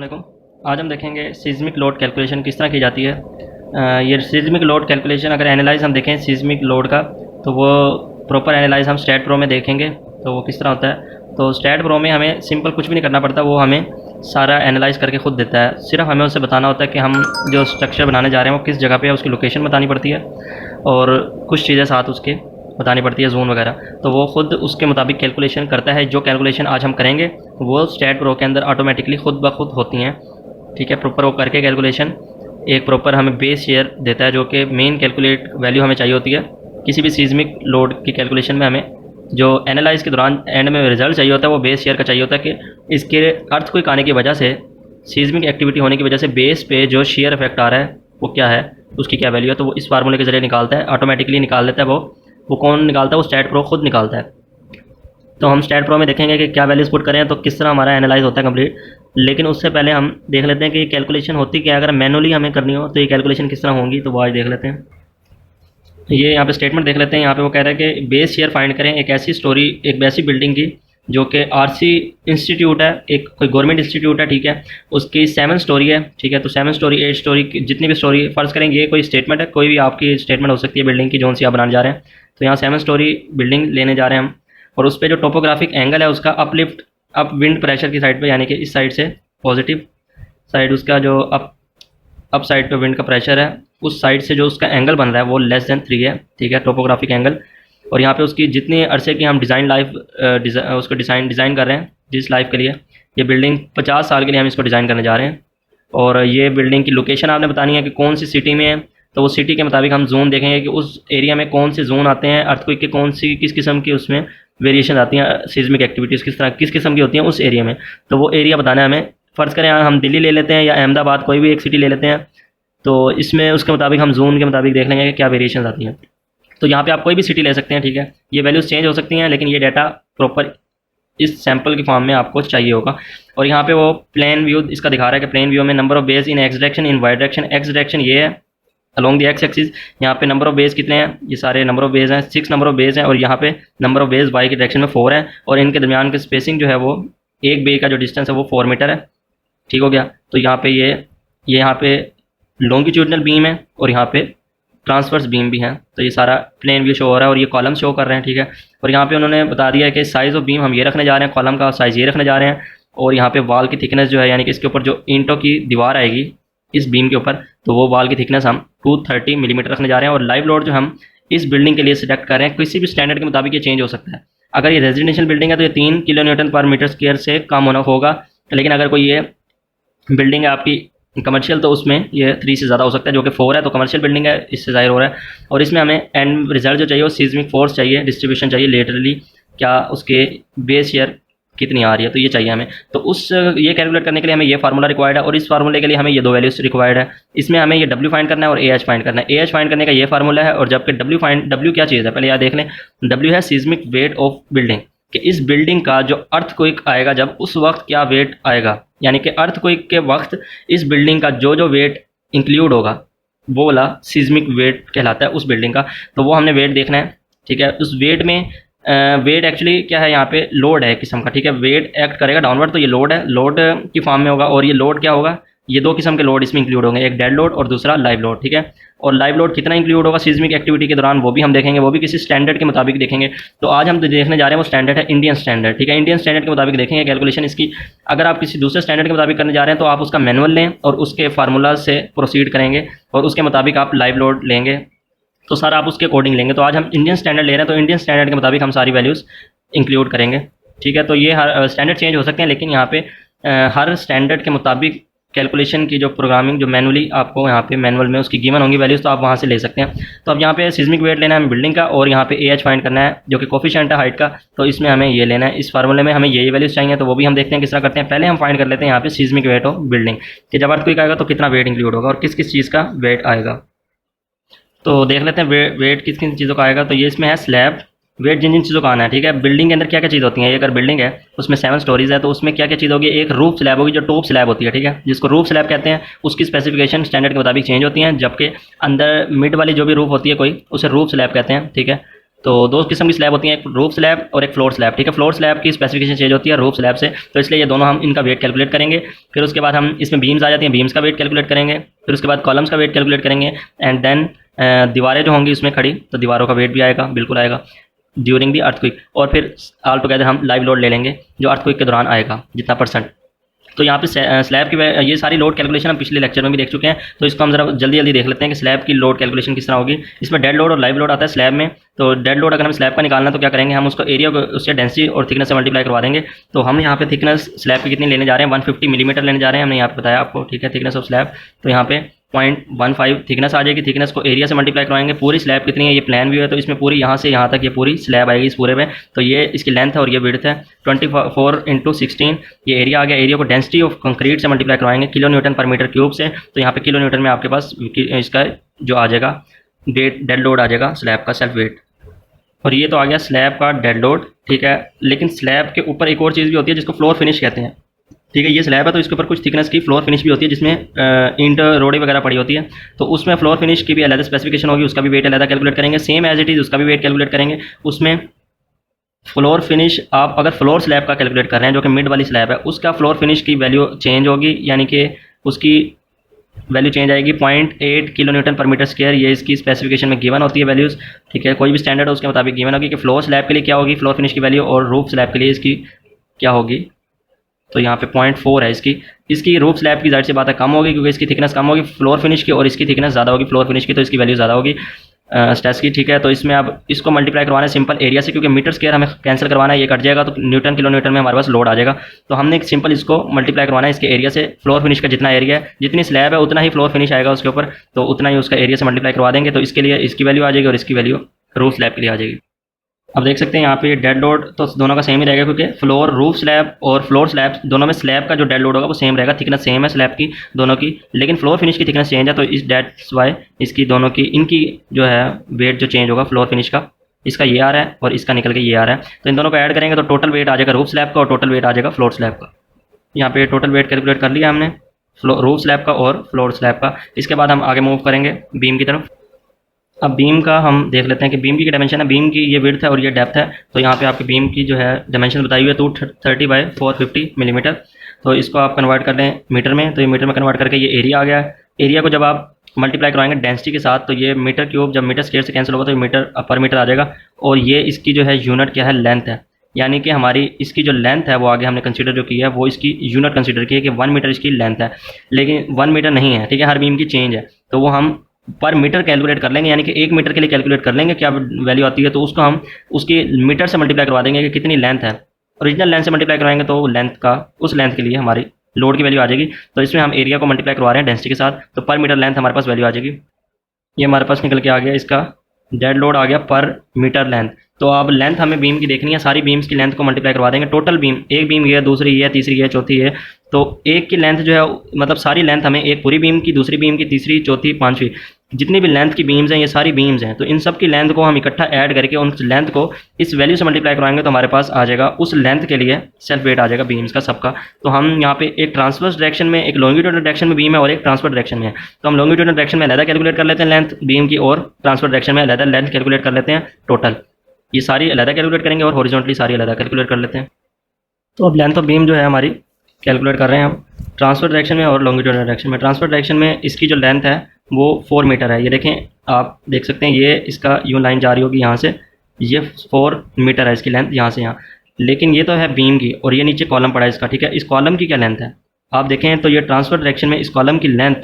वालेकुम। आज हम देखेंगे सिस्मिक लोड कैलकुलेशन किस तरह की जाती है। ये सिस्मिक लोड कैलकुलेशन अगर एनालाइज हम देखें सिस्मिक लोड का, तो वो प्रॉपर एनालाइज हम स्टैट प्रो में देखेंगे तो वो किस तरह होता है। तो स्टैट प्रो में हमें सिंपल कुछ भी नहीं करना पड़ता, वो हमें सारा एनालाइज करके खुद देता है। सिर्फ हमें उससे बताना होता है कि हम जो स्ट्रक्चर बनाने जा रहे हैं वो किस जगह पे है, उसकी लोकेशन बतानी पड़ती है और कुछ चीज़ें साथ उसके बतानी पड़ती है, जोन वगैरह। तो वो खुद उसके मुताबिक कैलकुलेशन करता है। जो कैलकुलेशन आज हम करेंगे वो स्टैट प्रो के अंदर ऑटोमेटिकली खुद ब खुद होती हैं। ठीक है, प्रॉपर वो करके कैलकुलेशन एक प्रॉपर हमें बेस शेयर देता है, जो कि मेन कैलकुलेट वैल्यू हमें चाहिए होती है। किसी भी सीज़मिक लोड की कैलकुलेशन में हमें जो एनालाइज के दौरान एंड में रिजल्ट चाहिए होता है वो बेस शेयर का चाहिए होता है कि इसके अर्थक्वेक आने की वजह से, सीज़मिक एक्टिविटी होने की वजह से बेस पे जो शेयर इफेक्ट आ रहा है वो क्या है, उसकी क्या वैल्यू है। तो वो इस फार्मूले के जरिए निकालता है, ऑटोमेटिकली निकाल देता है। वो कौन निकालता है? वो स्टैट प्रो खुद निकालता है। तो हम स्टैट प्रो में देखेंगे कि क्या वैल्यूज पुट करें तो किस तरह हमारा एनालाइज होता है कंप्लीट। लेकिन उससे पहले हम देख लेते हैं कि ये कैलकुलेशन होती क्या है। अगर मैनुअली हमें करनी हो तो ये कैलकुलेशन किस तरह होंगी, तो वो आज देख लेते हैं। ये यहाँ पे स्टेटमेंट देख लेते हैं। यहाँ पे वो कह रहा है कि बेस शेयर फाइंड करें एक ऐसी बिल्डिंग की जो कि आरसी इंस्टीट्यूट है, एक कोई गवर्नमेंट इंस्टीट्यूट है। ठीक है, उसकी 7 स्टोरी है। ठीक है, तो 7 स्टोरी 8 स्टोरी जितनी भी स्टोरी फ़र्ज़ करेंगे, ये कोई स्टेटमेंट है, कोई भी आपकी स्टेटमेंट हो सकती है बिल्डिंग की जो सी आप बनाने जा रहे हैं। तो यहाँ 7 स्टोरी बिल्डिंग लेने जा रहे हैं हम, और उस पर जो टोपोग्राफिक एंगल है उसका अप विंड प्रेशर की साइड पे, यानी कि इस साइड से पॉजिटिव साइड, उसका जो अप साइड पे विंड का प्रेशर है उस साइड से जो उसका एंगल बन रहा है वो <3 है। ठीक है, टोपोग्राफिक एंगल। और यहाँ पे उसकी जितनी अरसे की हम डिज़ाइन लाइफ उसको डिज़ाइन कर रहे हैं, जिस लाइफ के लिए ये बिल्डिंग 50 साल के लिए हम इसको डिज़ाइन करने जा रहे हैं। और ये बिल्डिंग की लोकेशन आपने बतानी है कि कौन सी सिटी में है। तो वो सिटी के मुताबिक हम जोन देखेंगे कि उस एरिया में कौन से जोन आते हैं, अर्थक्वेक के किस किस्म की उसमें वेरिएशन आती हैं, सिस्मिक एक्टिविटीज़ किस किस्म की होती हैं उस एरिया में। तो वो एरिया बताना है हमें। फ़र्ज़ करें हम दिल्ली ले लेते हैं या अहमदाबाद, कोई भी एक सिटी ले लेते हैं। तो इसमें उसके मुताबिक हम जोन के मुताबिक देख लेंगे कि क्या वेरिएशन आती हैं। तो यहाँ पे आप कोई भी सिटी ले सकते हैं। ठीक है, ये वैल्यूज़ चेंज हो सकती हैं, लेकिन ये डाटा प्रॉपर इस सैम्पल की फॉर्म में आपको चाहिए होगा। और यहाँ पे वो प्लेन व्यू इसका दिखा रहा है कि प्लेन व्यू में number of base in X direction, in Y direction. X direction ये है अलॉन्ग द एक्स एक्सिस। यहाँ पे नंबर ऑफ बेस कितने हैं? ये सारे नंबर ऑफ बेस हैं, 6 नंबर ऑफ बेस हैं। और यहाँ पे नंबर ऑफ बेस वाई की डायरेक्शन में 4 है। और इनके दरमियान की स्पेसिंग जो है वो एक बे का जो डिस्टेंस है वो 4 मीटर है। ठीक हो गया। तो यहाँ पे ये यहाँ पे लॉन्गिट्यूडनल बीम है और यहाँ पे ट्रांसवर्स बीम भी हैं। तो ये सारा प्लेन व्यू शो हो रहा है और ये कॉलम शो कर रहे हैं। ठीक है, और यहाँ पे उन्होंने बता दिया है कि साइज़ ऑफ बीम हम ये रखने जा रहे हैं, कॉलम का साइज़ ये रखने जा रहे हैं। और यहाँ पे वॉल की थिकनेस जो है, यानी कि इसके ऊपर जो ईंटों की दीवार आएगी इस बीम के ऊपर, तो वो वॉल की थिकनेस हम 230 मिलीमीटर रखने जा रहे हैं। और लाइव लोड जो हम इस बिल्डिंग के लिए सिलेक्ट कर रहे हैं, किसी भी स्टैंडर्ड के मुताबिक ये चेंज हो सकता है। अगर ये रेजिडेंशियल बिल्डिंग है तो ये 3 किलो न्यूटन पर मीटर स्क्वायर से कम होना होगा। लेकिन अगर कोई ये बिल्डिंग है आपकी कमर्शियल, तो उसमें ये 3 से ज़्यादा हो सकता है, जो कि 4 है। तो कमर्शियल बिल्डिंग है, इससे ज़ाहिर हो रहा है। और इसमें हमें एंड रिजल्ट जो चाहिए वो सीज़मिक फोर्स चाहिए, डिस्ट्रीब्यूशन चाहिए लेटरली, क्या उसके बेस शेयर कितनी आ रही है, तो ये चाहिए हमें। तो ये कैलकुलेट करने के लिए हमें ये फार्मूला रिक्वायर्ड है, और इस फार्मूले के लिए हमें ये 2 वैल्यूज रिक्वायर्ड है। इसमें हमें ये W फाइंड करना है और AH फाइंड करना है। AH फाइंड करने का ये फार्मूला है, और जबकि W क्या चीज़ है पहले याद देख लें। W है सीज़मिक वेट ऑफ बिल्डिंग, कि इस बिल्डिंग का जो अर्थक्वेक आएगा जब, उस वक्त क्या वेट आएगा, यानी कि अर्थक्वेक के वक्त इस बिल्डिंग का जो वेट इंक्लूड होगा वो वाला सीज़मिक वेट कहलाता है उस बिल्डिंग का। तो वो हमने वेट देखना है। ठीक है, उस वेट में वेट एक्चुअली क्या है, यहाँ पे लोड है किस्म का। ठीक है, वेट एक्ट करेगा डाउनवर्ड, तो ये लोड है, लोड की फॉर्म में होगा। और ये लोड क्या होगा, ये 2 किस्म के लोड इसमें इंक्लूड होंगे, एक डेड लोड और दूसरा लाइव लोड। ठीक है, और लाइव लोड कितना इंक्लूड होगा सीज़मिक एक्टिविटी के दौरान वो भी हम देखेंगे, वो भी किसी स्टैंडर्ड के मुताबिक देखेंगे। तो आज हम देखने जा रहे हैं वो स्टैंडर्ड है इंडियन स्टैंडर्ड। ठीक है, इंडियन स्टैंडर्ड के मुताबिक देखेंगे कैलकुलेशन इसकी। अगर आप किसी दूसरे स्टैंडर्ड के मुताबिक करने जा रहे हैं तो आप उसका मैनुअल लें और उसके फार्मूला से प्रोसीड करेंगे, और उसके मुताबिक आप लाइव लोड लेंगे, तो सारा आप उसके अकॉर्डिंग लेंगे। तो आज हम इंडियन स्टैंडर्ड ले रहे हैं, तो इंडियन स्टैंडर्ड के मुताबिक हम सारी वैल्यूज़ इंक्लूड करेंगे। ठीक है, तो ये हर स्टैंडर्ड चेंज हो सकते हैं, लेकिन यहाँ पे हर स्टैंडर्ड के मुताबिक कैलकुलेशन की जो प्रोग्रामिंग जो मैनुअली आपको यहाँ पे मैनुअल में उसकी गिवन होंगी वैल्यूज़, तो आप वहाँ से ले सकते हैं। तो अब यहाँ पे सिस्मिक वेट लेना है बिल्डिंग का, और यहाँ पे AH फाइंड करना है जो कि कोफिशिएंट है हाइट का। तो इसमें हमें ये लेना है, इस फार्मूले में हमें ये वैल्यूज़ चाहिए, तो वो भी हम देखते हैं किस तरह करते हैं। पहले हम फाइंड कर लेते हैं यहाँ पे सिस्मिक वेट ऑफ बिल्डिंग, कि जब अर्थक्वेक आएगा तो कितना वेट इंक्लूड होगा और किस किस चीज़ का वेट आएगा। तो देख लेते हैं वेट किस किन चीज़ों का आएगा। तो ये इसमें है स्लैब वेट, जिन चीज़ों का आना है। ठीक है, बिल्डिंग के अंदर क्या क्या चीज़ होती है, ये अगर बिल्डिंग है उसमें 7 स्टोरीज है, तो उसमें क्या क्या चीज़ होगी। एक रूफ स्लैब होगी जो टॉप स्लैब होती है। ठीक है, जिसको रूफ स्लैब कहते हैं, उसकी स्पेसिफिकेशन स्टैंडर्ड के मुताबिक चेंज होती हैं, जबकि अंदर मिड वाली जो भी रूफ होती है कोई, उसे रूफ स्लैब कहते हैं। ठीक है, तो दो किस्म की स्लैब होती हैं, एक रूफ स्लैब और एक फ्लोर स्लैब, ठीक है। फ्लोर स्लैब की स्पेसिफिकेशन चेंज होती है रूफ स्लैब से, तो इसलिए ये दोनों हम इनका वेट कैलकुलेट करेंगे। फिर उसके बाद हम इसमें बीम्स आ जाती हैं, बीम्स का वेट कैलकुलेट करेंगे। फिर उसके बाद कॉलम्स का वेट कैलकुलेट करेंगे एंड देन दीवारें जो होंगी उसमें खड़ी, तो दीवारों का वेट भी आएगा, बिल्कुल आएगा ड्यूरिंग दी अर्थक्वेक। और फिर ऑल टुगेदर हम लाइव लोड ले लेंगे जो अर्थक्वेक के दौरान आएगा जितना परसेंट। तो यहाँ पे स्लैब की ये सारी लोड कैलकुलेशन हम पिछले लेक्चर में भी देख चुके हैं, तो इसको हम जरा जल्दी जल्दी देख लेते हैं कि स्लैब की लोड कैलकुलेशन किस तरह होगी। इसमें डेड लोड और लाइव लोड आता है स्लैब में। तो डेड लोड अगर हम स्लैब का निकालना है तो क्या करेंगे, हम उसको एरिया को उससे डेंसिटी और थिकनेस से मल्टीप्लाई करवा देंगे। तो हम यहाँ पे थिकनेस स्लैब की कितनी लेने जा रहे हैं, 150 मिलीमीटर लेने जा रहे हैं, हमने यहाँ पे बताया आपको, ठीक है, थिकनेस ऑफ स्लैब। तो यहाँ पे 0.15 थिकनेस आ जाएगी। थिकनेस को एरिया से मल्टीप्लाई करवाएंगे। पूरी स्लैब कितनी है, ये प्लान व्यू है, तो इसमें पूरी यहाँ से यहाँ तक ये पूरी स्लैब आएगी इस पूरे में। तो ये इसकी लेंथ है और ये विड्थ है 24 × 16। ये एरिया आ गया। एरिया को डेंसिटी ऑफ कंक्रीट से मल्टीप्लाई करवाएंगे किलो न्यूटन पर मीटर क्यूब से। तो यहाँ पे किलो न्यूटन में आपके पास इसका जो आ जाएगा डेड लोड आ जाएगा स्लैब का सेल्फ वेट। और ये तो आ गया स्लैब का डेड लोड, ठीक है। लेकिन स्लैब के ऊपर एक और चीज़ भी होती है जिसको फ्लोर फिनिश कहते हैं, ठीक है। ये स्लैब है तो इसके ऊपर कुछ थिकनेस की फ्लोर फिनिश भी होती है जिसमें ईंट रोड़े वगैरह पड़ी होती है। तो उसमें फ्लोर फिनिश की भी अलग स्पेसिफिकेशन होगी, उसका भी वेट अलग कैलकुलेट करेंगे। सेम एज इट इज़ उसका भी वेट कैलकुलेट करेंगे। उसमें फ्लोर फिनिश आप अगर फ्लोर स्लैब का कैलकुलेट कर रहे हैं जो कि मिड वाली स्लैब है, उसका फ्लोर फिनिश की वैल्यू चेंज होगी, यानी कि उसकी वैल्यू चेंज आएगी 0.8 किलो न्यूटन पर मीटर स्क्वायर। ये इसकी स्पेसिफिकेशन में गिवन होती है वैल्यूज़, ठीक है। कोई भी स्टैंडर्ड है उसके मुताबिक गिवन होगी कि फ्लोर स्लैब के लिए क्या होगी फ्लोर फिनिश की वैल्यू, और रूफ स्लैब के लिए इसकी क्या होगी। तो यहाँ पे 0.4 है इसकी रूफ स्लैब की जाहिर सी बात है कम होगी क्योंकि इसकी थिकनेस कम होगी फ्लोर फिनिश की, और इसकी थिकनेस ज़्यादा होगी फ्लोर फिनिश की, तो इसकी वैल्यू ज़्यादा होगी स्ट्रेस की, ठीक है। तो इसमें अब इसको मल्टीप्लाई करवाना है सिंपल एरिया से, क्योंकि मीटर स्क्वायर हमें कैंसिल करवाना है, ये कट जाएगा तो न्यूटन किलो न्यूटन में हमारे पास लोड आ जाएगा। तो हमने एक सिंपल इसको मल्टीप्लाई करवाना है इसके एरिया से। फ्लोर फिनिश का जितना एरिया है, जितनी स्लैब है उतना ही फ्लोर फिनिश आएगा उसके ऊपर, तो उतना ही उसका एरिया से मल्टीप्लाई करवा देंगे। तो इसके लिए इसकी वैल्यू आ जाएगी और इसकी वैल्यू रूफ स्लैब के लिए आ जाएगी। अब देख सकते हैं यहाँ पे डेड लोड तो दोनों का सेम ही रहेगा, क्योंकि फ्लोर रूफ स्लैब और फ्लोर स्लैब दोनों में स्लैब का जो डेड लोड होगा वो सेम रहेगा, थिकनेस सेम है स्लैब की दोनों की, लेकिन फ्लोर फिनिश की थिकनेस चेंज है। तो इस डेट्स वाई इसकी दोनों की इनकी जो है वेट जो चेंज होगा फ्लोर फिनिश का, इसका ये आ रहा है और इसका निकल के ये आ रहा है। तो इन दोनों को ऐड करेंगे तो टोटल वेट आ जाएगा रूफ स्लैब का और टोटल वेट आ जाएगा फ्लोर स्लैब का। यहाँ पे टोटल वेट कैलकुलेट कर लिया हमने रूफ स्लैब का और फ्लोर स्लैब का। इसके बाद हम आगे मूव करेंगे बीम की तरफ। अब बीम का हम देख लेते हैं कि बीम की डायमेंशन है, बीम की ये विड्थ है और ये डेप्थ है। तो यहाँ पे आपकी बीम की जो है डायमेंशन बताई हुई है 230 बाई 450 मिलीमीटर। तो इसको आप कन्वर्ट कर लें मीटर में, तो ये मीटर में कन्वर्ट करके ये एरिया आ गया है। एरिया को जब आप मल्टीप्लाई करवाएंगे डेंसिटी के साथ तो ये मीटर क्यूब, जब मीटर स्क्वायर से कैंसिल होगा तो ये मीटर पर मीटर आ जाएगा। और ये इसकी जो है यूनिट क्या है, लेंथ है, यानी कि हमारी इसकी जो लेंथ है वो आगे हमने कंसीडर जो की है वो इसकी यूनिट कंसीडर की है कि 1 मीटर इसकी लेंथ है, लेकिन 1 मीटर नहीं है, ठीक है। हर बीम की चेंज है तो वो हम पर मीटर कैलकुलेट कर लेंगे, यानी कि 1 मीटर के लिए कैलकुलेट कर लेंगे क्या वैल्यू आती है, तो उसको हम उसकी मीटर से मल्टीप्लाई करवा देंगे कि कितनी लेंथ है। ओरिजिनल लेंथ से मल्टीप्लाई करवाएंगे तो लेंथ का उस लेंथ के लिए हमारी लोड की वैल्यू आ जाएगी। तो इसमें हम एरिया को मल्टीप्लाई करवा रहे हैं डेंसिटी के साथ, तो पर मीटर लेंथ हमारे पास वैल्यू आ जाएगी। ये हमारे पास निकल के आ गया, इसका डेड लोड आ गया पर मीटर लेंथ। तो अब लेंथ हमें बीम की देखनी है, सारी बीम्स की लेंथ को मल्टीप्लाई करवा देंगे। टोटल बीम, एक बीम ये है, दूसरी ये है, तीसरी ये, चौथी ये, तो एक की लेंथ जो है मतलब सारी लेंथ हमें एक पूरी बीम की, दूसरी बीम की, तीसरी, चौथी, पांचवी, जितनी भी लेंथ की बीम्स हैं ये सारी बीम्स हैं। तो इन सब की लेंथ को हम इकट्ठा ऐड करके उन लेंथ को इस वैल्यू से मल्टीप्लाई करवाएंगे तो हमारे पास आ जाएगा उस लेंथ के लिए सेल्फ वेट आ जाएगा बीम्स का सबका। तो हम यहाँ पे एक ट्रांसवर्स डायरेक्शन में, एक लॉन्गिट्यूडल डायरेक्शन में बीम है और एक ट्रांसफर डायरेक्शन में है। तो हम लॉन्गिट्यूडल डायरेक्शन में अलग कैलकुलेट कर लेते हैं लेंथ बीम की, और ट्रांसफर डायरेक्शन में अलग लेंथ कैलकुलेट कर लेते हैं टोटल। ये सारी अलग कैलकुलेट करेंगे और हॉरिजॉन्टली सारी अलग कैलकुलेट कर लेते हैं। तो अब लेंथ ऑफ बीम जो है हमारी कैलकुलेट कर रहे हैं हम ट्रांसफर डायरेक्शन में और लॉन्गिट्यूडल डायरेक्शन में। ट्रांसफर डायरेक्शन में इसकी जो लेंथ है वो 4 मीटर है। ये देखें, आप देख सकते हैं ये इसका यूँ लाइन जा रही होगी यहाँ से, ये 4 मीटर है इसकी लेंथ यहाँ से यहाँ। लेकिन ये तो है बीम की और ये नीचे कॉलम पड़ा है इसका, ठीक है। इस कॉलम की क्या लेंथ है आप देखें तो ये ट्रांसफर डायरेक्शन में इस कॉलम की लेंथ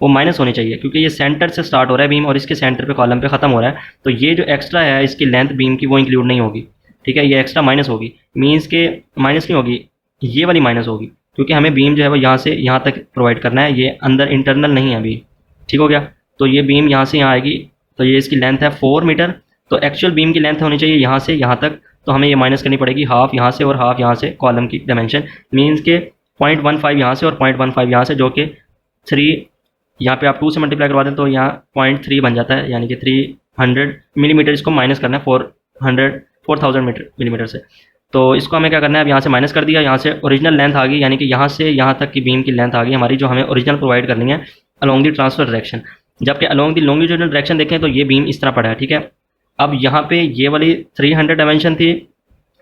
वो माइनस होनी चाहिए, क्योंकि ये सेंटर से स्टार्ट हो रहा है बीम और इसके सेंटर पे कॉलम पे ख़त्म हो रहा है। तो ये जो एक्स्ट्रा है इसकी लेंथ बीम की वो इंक्लूड नहीं होगी, ठीक है। ये एक्स्ट्रा माइनस होगी, मीन्स के माइनस नहीं होगी, ये वाली माइनस होगी, क्योंकि हमें बीम जो है वो यहाँ से यहाँ तक प्रोवाइड करना है, ये अंदर इंटरनल नहीं है अभी, ठीक हो गया। तो ये बीम यहाँ से यहाँ आएगी, तो ये इसकी लेंथ है 4 मीटर। तो एक्चुअल बीम की लेंथ होनी चाहिए यहाँ से यहाँ तक, तो हमें ये माइनस करनी पड़ेगी हाफ यहाँ से और हाफ यहाँ से कॉलम की डायमेंशन, मीन्स के 0.15 यहाँ से और 0.15 यहाँ से, जो कि 3 यहाँ पे आप 2 से मल्टीप्लाई करवा दें तो यहाँ 0.3 बन जाता है, यानी कि 300 मिलीमीटर इसको माइनस करना है 4000 मिलीमीटर से। तो इसको हमें क्या करना है, अब यहाँ से माइनस कर दिया, यहाँ से ओरिजिनल लेंथ आ गई, यानी कि यहाँ से यहाँ तक की बीम की लेंथ आ गई हमारी, जो हमें ओरिजिनल प्रोवाइड करनी है अलॉन्ग दी ट्रांसफर डायरेक्शन। जबकि अलॉन्ग दी लॉन्गिट्यूडनल डायरेक्शन देखें तो ये बीम इस तरह पड़ा है, ठीक है। अब यहाँ पे ये वाली 300 डायमेंशन थी,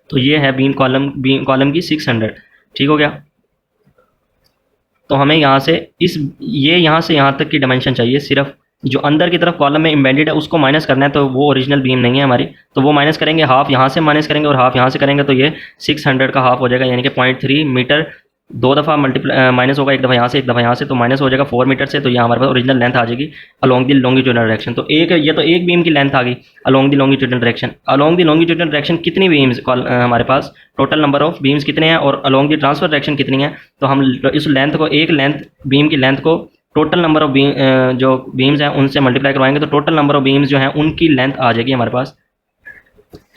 तो ये है बीम कॉलम की 600। ठीक हो गया। तो हमें यहाँ से ये यहाँ से यहाँ तक की डायमेंशन चाहिए, सिर्फ जो अंदर की तरफ कॉलम में एम्बेडेड है उसको माइनस करना है, तो वो ओरिजिनल बीम नहीं है हमारी, तो वो माइनस करेंगे, हाफ यहाँ से माइनस करेंगे और हाफ यहाँ से करेंगे, तो ये 600 का हाफ हो जाएगा, यानी कि 0.3 मीटर। दो दफ़ा मल्टीप्लाई माइनस होगा, एक दफ़ा यहाँ से एक दफ़ा यहाँ से, तो माइनस हो जाएगा 4 मीटर से, तो ये हमारे पास ओरिजिनल लेंथ आ जाएगी अलोंग दी लॉन्गिट्यूडनल डायरेक्शन। तो ये तो एक बीम की लेंथ आ गई along the longitudinal direction. Along the longitudinal direction कितनी बीम्स हमारे पास, टोटल नंबर ऑफ बीम्स कितने हैं और अलोंग दी ट्रांसफर डायरेक्शन कितनी है, तो हम इस लेंथ को, एक लेंथ बीम की लेंथ को टोटल नंबर ऑफ जो बीम्स हैं उनसे मल्टीप्लाई करवाएंगे, तो टोटल नंबर ऑफ बीम्स जो हैं उनकी लेंथ आ जाएगी हमारे पास।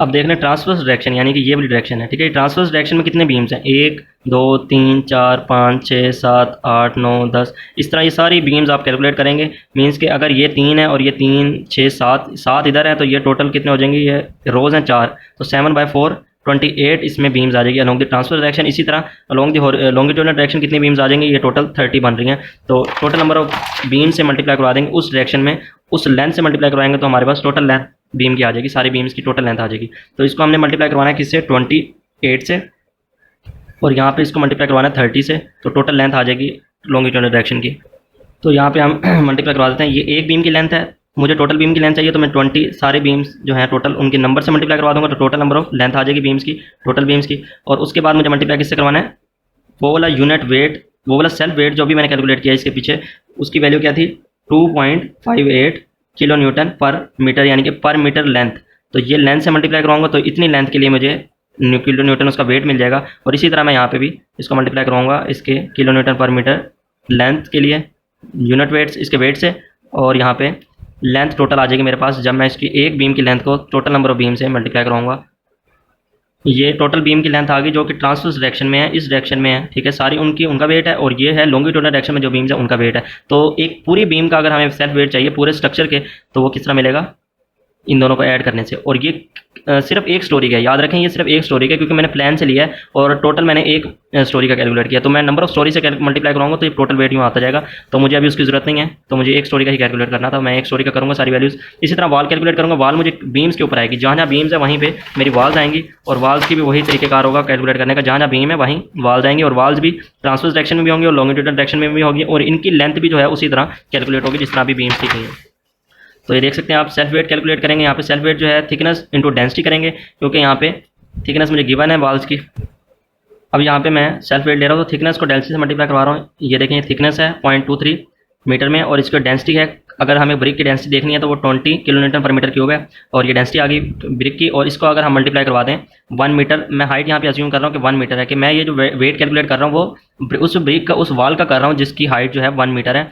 अब देख लें ट्रांसवर्स डायरेक्शन, यानी कि ये वाली डायरेक्शन है, ठीक है। ट्रांसवर्स डायरेक्शन में कितने बीम्स हैं, 1 2 3 4 5 6 7 8 9 10, इस तरह ये सारी बीम्स आप कैलकुलेट करेंगे। मीन्स कि अगर ये 3 है और ये 3 6 7 इधर है, तो ये टोटल कितने हो जाएंगे, ये रोज़ हैं 4, तो 7/4 28 इसमें बीम्स आ जाएगी अलोंग द ट्रांसफर डायरेक्शन। इसी तरह अलोंग द लॉन्गिट्यूडनल डायरेक्शन कितनी बीम्स आ जाएंगी, ये टोटल 30 बन रही हैं। तो टोटल नंबर ऑफ बीम से मल्टीप्लाई करवा देंगे उस डायरेक्शन में, उस लेंथ से मल्टीप्लाई करवाएंगे, तो हमारे पास टोटल लेंथ बीम की आ जाएगी, सारी बीम्स की टोटल लेंथ आ जाएगी। तो इसको हमने मल्टीप्लाई करवाना है किससे, 28 से, और यहाँ पे इसको मल्टीप्लाई करवाना है 30 से, तो टोटल लेंथ आ जाएगी लॉन्गिट्यूडनल डायरेक्शन की। तो यहाँ पे हम मल्टीप्लाई करवा देते हैं, ये एक बीम की लेंथ है, मुझे टोटल बीम की लेंथ चाहिए, तो मैं 20 सारे बीम्स जो हैं टोटल उनके नंबर से मल्टीप्लाई करवा दूंगा, तो टोटल नंबर ऑफ लेंथ आ जाएगी बीम्स की, टोटल बीम्स की। और उसके बाद मुझे मल्टीप्लाई किससे करवाना है, वो वाला यूनिट वेट, वो वाला सेल्फ वेट जो भी मैंने कैलकुलेट किया इसके पीछे, उसकी वैल्यू क्या थी, 2.58 किलो न्यूटन पर मीटर, यानी कि पर मीटर लेंथ। तो ये लेंथ से मल्टीप्लाई करवाऊंगा, तो इतनी लेंथ के लिए मुझे किलो न्यूटन उसका वेट मिल जाएगा। और इसी तरह मैं यहाँ पे भी इसको मल्टीप्लाई करवाऊंगा इसके किलो न्यूटन पर मीटर लेंथ के लिए, यूनिट वेट्स इसके वेट से, और यहाँ पे लेंथ टोटल आ जाएगी मेरे पास जब मैं इसकी एक बीम की लेंथ को टोटल नंबर ऑफ बीम से मल्टीप्लाई कराऊंगा। ये टोटल बीम की लेंथ आ गई जो कि ट्रांसवर्स डायरेक्शन में है, इस डायरेक्शन में है, ठीक है, सारी उनका वेट है, और ये है लॉन्गिट्यूडनल डायरेक्शन में जो बीम्स है उनका वेट है। तो एक पूरी बीम का अगर हमें सेल्फ वेट चाहिए पूरे स्ट्रक्चर के, तो वो किस तरह मिलेगा, इन दोनों को ऐड करने से। और ये सिर्फ एक स्टोरी का है, याद रखें ये सिर्फ एक स्टोरी का, क्योंकि मैंने प्लान से लिया है और टोटल मैंने एक स्टोरी का कैलकुलेट किया, तो मैं नंबर ऑफ स्टोरी से मल्टीप्लाई कराऊंगा, तो ये टोटल वेट यूँ आता जाएगा। तो मुझे अभी उसकी जरूरत नहीं है, तो मुझे एक स्टोरी का ही कैलकुलेट करना था, मैं एक स्टोरी का करूँगा सारी वैल्यूज़। इसी तरह वाल कैलकुलेट करूँगा, वाल मुझे बीम्स के ऊपर आएगी, जहाँ जहाँ बीम्स है वहीं पर मेरी वाल्स आएंगी, और वाल्स की भी वही तरीकेकार होगा कैलकुलेट करने का, जहाँ जहाँ बीम है वहीं वाल्स आएंगी, और वाल्स भी ट्रांसवर्स डायरेक्शन में भी होंगी और लॉन्गिट्यूडनल डायरेक्शन में भी होगी, और इनकी लेंथ भी जो है उसी तरह कैलकुलेट होगी जिस तरह अभी बीम्स की गई है। तो ये देख सकते हैं आप, सेल्फ वेट कैलकुलेट करेंगे, यहाँ पे सेल्फ वेट जो है थिकनेस इंटू डेंसिटी करेंगे, क्योंकि यहाँ पे थिकनेस मुझे गिवन है वाल्स की। अब यहाँ पे मैं सेल्फ वेट ले रहा हूँ, तो थिकनेस को डेंसिटी से मल्टीप्लाई करवा रहा हूँ। ये देखें, ये थिकनेस है 0.23 मीटर में, और इसकी डेंसिटी है, अगर हमें ब्रिक की डेंसिटी देखनी है तो वो 20 किलो न्यूटन पर मीटर क्यूब है, और ये डेंसिटी आ गई ब्रिक की। और इसको अगर हम मल्टीप्लाई करवा दें 1 मीटर, मैं हाइट यहाँ पे अज्यूम कर रहा हूँ कि 1 मीटर है, कि मैं ये जो वेट कैलकुलेट कर रहा हूँ वो उस ब्रिक का, उस वाल का कर रहा हूँ जिसकी हाइट जो है 1 मीटर है,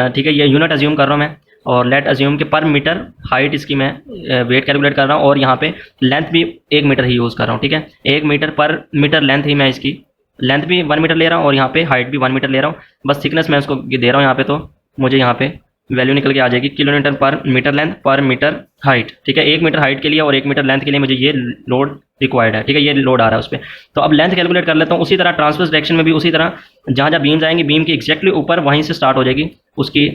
ठीक है, ये यूनिट अज्यूम कर रहा हूँ मैं। और लेट अज्यूम के पर मीटर हाइट इसकी मैं वेट कैलकुलेट कर रहा हूँ, और यहाँ पे लेंथ भी 1 मीटर ही यूज़ कर रहा हूँ, ठीक है, 1 मीटर पर मीटर लेंथ ही मैं इसकी लेंथ भी 1 मीटर ले रहा हूँ, और यहाँ पे हाइट भी 1 मीटर ले रहा हूँ, बस थिकनेस मैं उसको दे रहा हूँ यहाँ पे, तो मुझे यहाँ पे वैल्यू निकल के आ जाएगी किलो न्यूटन पर मीटर लेंथ पर मीटर हाइट, ठीक है। 1 मीटर हाइट के लिए और 1 मीटर लेंथ के लिए मुझे ये लोड रिक्वायर्ड है, ठीक है, ये लोड आ रहा है उस पर। तो अब लेंथ कैलकुलेट कर लेता हूँ। उसी तरह ट्रांसवर्स डायरेक्शन में भी उसी तरह, जहाँ जहाँ बीम्स आएंगी बीम के एक्जैक्टली ऊपर वहीं से स्टार्ट हो जाएगी उसकी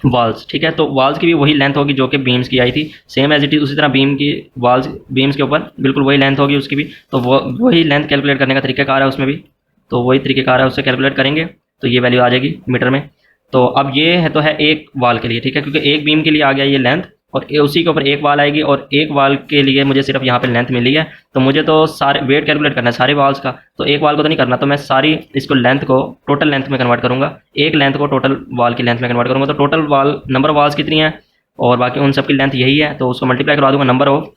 वाल्स, ठीक है। तो वाल्स की भी वही लेंथ होगी जो कि बीम्स की आई थी, सेम एज इट इज, उसी तरह बीम की वाल्स बीम्स के ऊपर बिल्कुल वही लेंथ होगी उसकी भी, तो वही लेंथ कैलकुलेट करने का तरीकाकार है उसमें भी, तो वही तरीकाकार है, उससे कैलकुलेट करेंगे तो ये वैल्यू आ जाएगी मीटर में। तो अब ये है तो है एक वाल के लिए, ठीक है, क्योंकि एक बीम के लिए आ गया ये लेंथ, और उसी के ऊपर एक वाल आएगी, और एक वाल के लिए मुझे सिर्फ यहाँ पे लेंथ मिली है, तो मुझे तो सारे वेट कैलकुलेट करना है सारे वाल्स का, तो एक वाल को तो नहीं करना, तो मैं सारी इसको लेंथ को टोटल लेंथ में कन्वर्ट करूँगा, एक लेंथ को टोटल वाल की लेंथ में कन्वर्ट करूँगा। तो टोटल वाल नंबर ऑफ वाल्स कितनी है, और बाकी उन सब की लेंथ यही है, तो उसको मल्टीप्लाई करवा दूँगा नंबर ऑफ